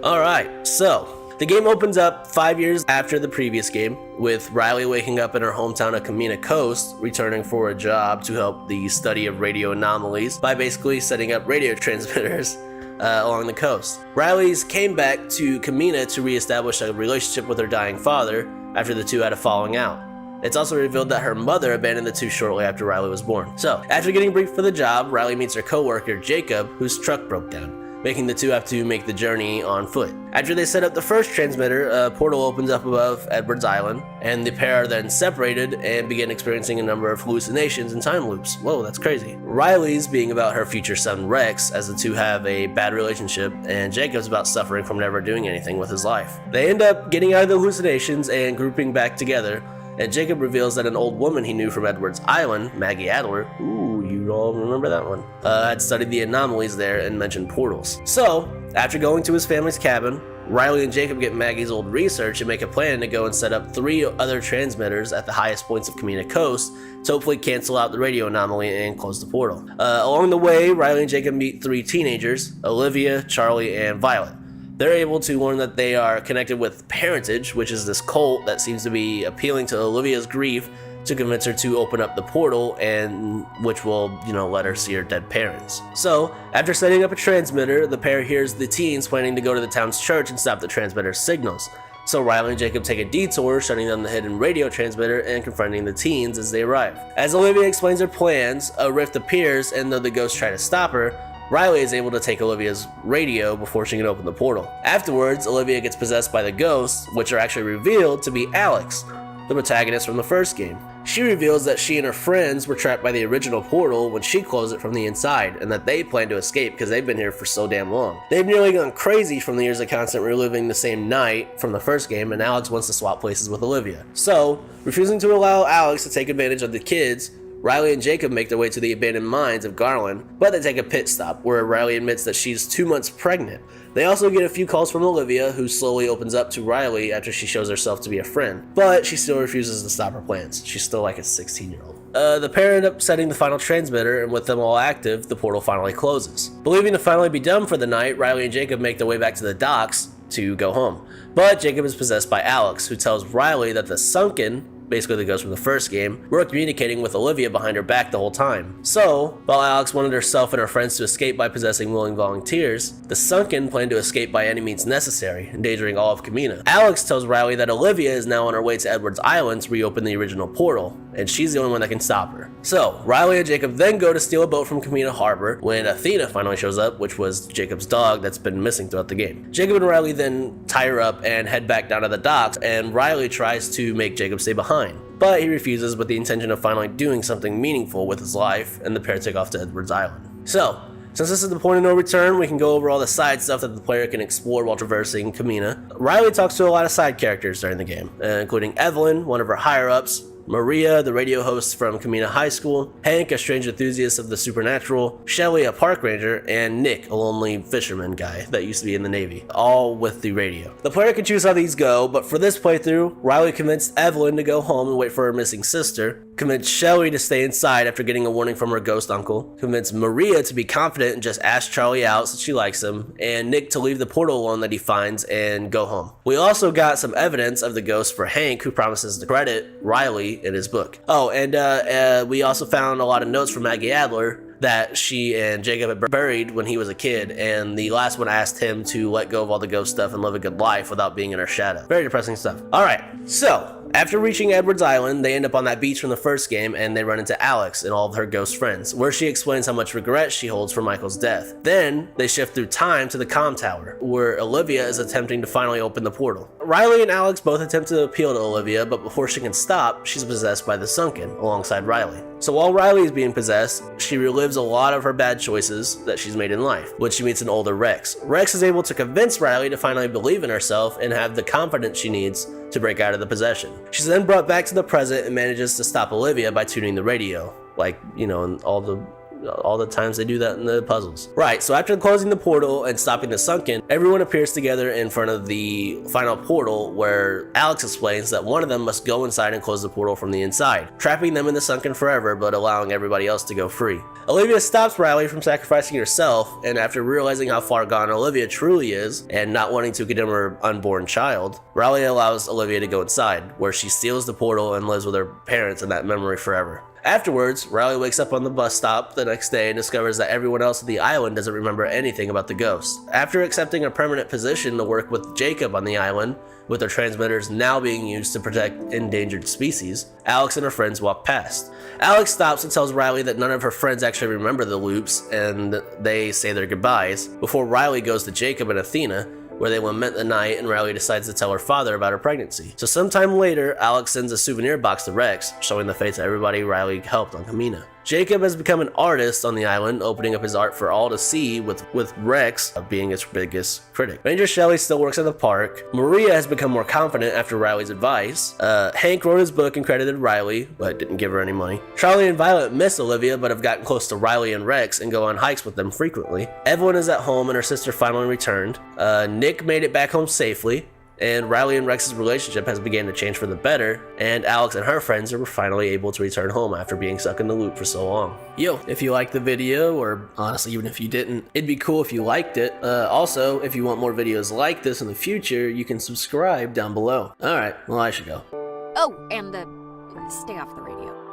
Alright, so the game opens up 5 years after the previous game, with Riley waking up in her hometown of Kamina Coast, returning for a job to help the study of radio anomalies by basically setting up radio transmitters along the coast. Riley's came back to Kamina to reestablish a relationship with her dying father after the two had a falling out. It's also revealed that her mother abandoned the two shortly after Riley was born. So, after getting briefed for the job, Riley meets her co-worker Jacob, whose truck broke down, making the two have to make the journey on foot. After they set up the first transmitter, a portal opens up above Edwards Island, and the pair are then separated and begin experiencing a number of hallucinations and time loops. Whoa, that's crazy. Riley's being about her future son Rex, as the two have a bad relationship, and Jacob's about suffering from never doing anything with his life. They end up getting out of the hallucinations and grouping back together, and Jacob reveals that an old woman he knew from Edwards Island, Maggie Adler, ooh, you all remember that one, had studied the anomalies there and mentioned portals. So, after going to his family's cabin, Riley and Jacob get Maggie's old research and make a plan to go and set up 3 other transmitters at the highest points of Kamina Coast to hopefully cancel out the radio anomaly and close the portal. Along the way, Riley and Jacob meet 3 teenagers, Olivia, Charlie, and Violet. They're able to learn that they are connected with Parentage, which is this cult that seems to be appealing to Olivia's grief to convince her to open up the portal, and which will, let her see her dead parents. So, after setting up a transmitter, the pair hears the teens planning to go to the town's church and stop the transmitter's signals. So Riley and Jacob take a detour, shutting down the hidden radio transmitter and confronting the teens as they arrive. As Olivia explains her plans, a rift appears, and though the ghosts try to stop her, Riley is able to take Olivia's radio before she can open the portal. Afterwards, Olivia gets possessed by the ghosts, which are actually revealed to be Alex, the protagonist from the first game. She reveals that she and her friends were trapped by the original portal when she closed it from the inside, and that they plan to escape because they've been here for so damn long. They've nearly gone crazy from the years of constant reliving the same night from the first game, and Alex wants to swap places with Olivia. So, refusing to allow Alex to take advantage of the kids, Riley and Jacob make their way to the abandoned mines of Garland, but they take a pit stop where Riley admits that she's 2 months pregnant. They also get a few calls from Olivia, who slowly opens up to Riley after she shows herself to be a friend, but she still refuses to stop her plans. She's still like a 16-year-old. The pair end up setting the final transmitter, and with them all active, the portal finally closes. Believing to finally be done for the night, Riley and Jacob make their way back to the docks to go home. But Jacob is possessed by Alex, who tells Riley that the Sunken, basically the ghost from the first game, were communicating with Olivia behind her back the whole time. So, while Alex wanted herself and her friends to escape by possessing willing volunteers, the Sunken planned to escape by any means necessary, endangering all of Kamina. Alex tells Riley that Olivia is now on her way to Edwards Island to reopen the original portal, and she's the only one that can stop her. So, Riley and Jacob then go to steal a boat from Kamina Harbor when Athena finally shows up, which was Jacob's dog that's been missing throughout the game. Jacob and Riley then tie her up and head back down to the docks, and Riley tries to make Jacob stay behind. But he refuses with the intention of finally doing something meaningful with his life, and the pair take off to Edwards Island. So, since this is the point of no return, we can go over all the side stuff that the player can explore while traversing Kamina. Riley talks to a lot of side characters during the game, including Evelyn, one of her higher-ups, Maria, the radio host from Kamina High School, Hank, a strange enthusiast of the supernatural, Shelly, a park ranger, and Nick, a lonely fisherman guy that used to be in the Navy, all with the radio. The player can choose how these go, but for this playthrough, Riley convinced Evelyn to go home and wait for her missing sister, convinced Shelly to stay inside after getting a warning from her ghost uncle, convinced Maria to be confident and just ask Charlie out since she likes him, and Nick to leave the portal alone that he finds and go home. We also got some evidence of the ghost for Hank, who promises to credit Riley in his book. Oh, and we also found a lot of notes from Maggie Adler that she and Jacob had buried when he was a kid, and the last one asked him to let go of all the ghost stuff and live a good life without being in her shadow. Very depressing stuff. Alright, so after reaching Edwards Island, they end up on that beach from the first game, and they run into Alex and all of her ghost friends, where she explains how much regret she holds for Michael's death. Then, they shift through time to the comm tower, where Olivia is attempting to finally open the portal. Riley and Alex both attempt to appeal to Olivia, but before she can stop, she's possessed by the Sunken, alongside Riley. So while Riley is being possessed, she relives a lot of her bad choices that she's made in life, when she meets an older Rex. Rex is able to convince Riley to finally believe in herself and have the confidence she needs to break out of the possession. She's then brought back to the present and manages to stop Olivia by tuning the radio, like, in all the all the times they do that in the puzzles. Right, so after closing the portal and stopping the sunken, everyone appears together in front of the final portal, where Alex explains that one of them must go inside and close the portal from the inside, trapping them in the sunken forever but allowing everybody else to go free. Olivia stops Riley from sacrificing herself, and after realizing how far gone Olivia truly is and not wanting to condemn her unborn child, Riley allows Olivia to go inside, where she seals the portal and lives with her parents in that memory forever. Afterwards, Riley wakes up on the bus stop the next day and discovers that everyone else on the island doesn't remember anything about the ghost. After accepting a permanent position to work with Jacob on the island, with their transmitters now being used to protect endangered species, Alex and her friends walk past. Alex stops and tells Riley that none of her friends actually remember the loops, and they say their goodbyes, before Riley goes to Jacob and Athena, where they lament the night, and Riley decides to tell her father about her pregnancy. So sometime later, Alex sends a souvenir box to Rex, showing the fates of everybody Riley helped on Kamina. Jacob has become an artist on the island, opening up his art for all to see, with Rex being its biggest critic. Ranger Shelley still works at the park. Maria has become more confident after Riley's advice. Hank wrote his book and credited Riley, but didn't give her any money. Charlie and Violet miss Olivia, but have gotten close to Riley and Rex and go on hikes with them frequently. Evelyn is at home and her sister finally returned. Nick made it back home safely, and Riley and Rex's relationship has begun to change for the better, and Alex and her friends are finally able to return home after being stuck in the loop for so long. Yo, if you liked the video, or honestly even if you didn't, it'd be cool if you liked it. Also, if you want more videos like this in the future, you can subscribe down below. Alright, well I should go. Oh, and stay off the radio.